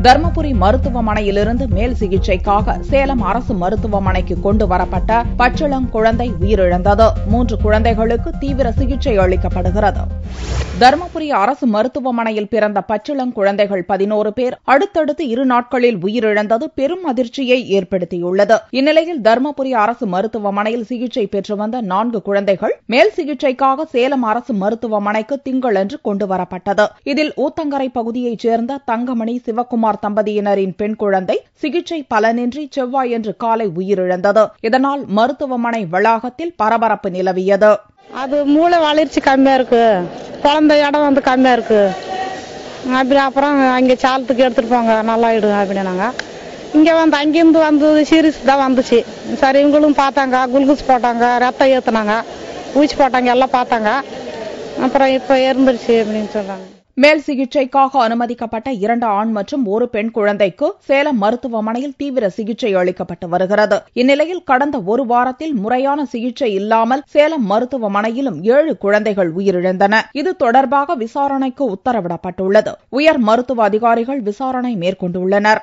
தர்மபுரி மருத்துவமனையிலிருந்து மேல் சிகிச்சைக்காக சேலம் அரசு மருத்துவமனைக்கு கொண்டு வரப்பட்ட பச்சிளங்குழந்தை உயிரிழந்தது. 3 குழந்தைகளுக்கு தீவிர சிகிச்சை அளிக்கப்படுகிறது. தர்மபுரி அரசு மருத்துவமனையில் பிறந்த பச்சிளங்குழந்தைகள் 11 பேர் அடுத்தடுத்து 2 நாட்களில் உயிரிழந்தது பெரும் அதிர்ச்சியை ஏற்படுத்தியுள்ளது. இந்நிலையில் தர்மபுரி அரசு மருத்துவமனையில் சிகிச்சை பெற்று வந்த 4 குழந்தைகள் மேல் சிகிச்சைக்காக சேலம் அரசு மருத்துவமனைக்கு திங்களன்று கொண்டுவரப்பட்டது. இதில் ஊத்தங்கரை பகுதியைச் சேர்ந்த தங்கமணி சிவக்குமார் தம்பதியினரின் பெண் குழந்தை சிகிச்சை பலனின்றி செவ்வாயன்று காலை உயிரிழந்தது. இதனால் மருத்துவமனை வளாகத்தில் பரபரப்பு நிலவியது. அது மூளை வளர்ச்சி கம்மியா இருக்கு, குழந்தை இடம் வந்து கம்மியா இருக்கு, அப்படி அப்புறம் அங்கே சாலத்துக்கு எடுத்துட்டு போங்க நல்லாயிடும் அப்படின்னாங்க. இங்க வந்து அங்கிருந்து வந்தது சீரியஸ் தான் வந்துச்சு. சரி இவங்களும் பார்த்தாங்க, குளுக்கோஸ் போட்டாங்க, ரத்தம் ஏத்துனாங்க, ஊசி போட்டாங்க, எல்லாம் பார்த்தாங்க. அப்புறம் இப்ப இருந்துருச்சு அப்படின்னு சொல்றாங்க. மேல் சிகிச்சைக்காக அனுமதிக்கப்பட்ட 2 ஆண் மற்றும் 1 பெண் குழந்தைக்கு சேலம் மருத்துவமனையில் தீவிர சிகிச்சை அளிக்கப்பட்டு வருகிறது. இந்நிலையில் கடந்த 1 வாரத்தில் முறையான சிகிச்சை இல்லாமல் சேலம் மருத்துவமனையிலும் 7 குழந்தைகள் உயிரிழந்தன. இது தொடர்பாக விசாரணைக்கு உத்தரவிடப்பட்டுள்ளது. உயர் மருத்துவ அதிகாரிகள் விசாரணை மேற்கொண்டுள்ளனர்.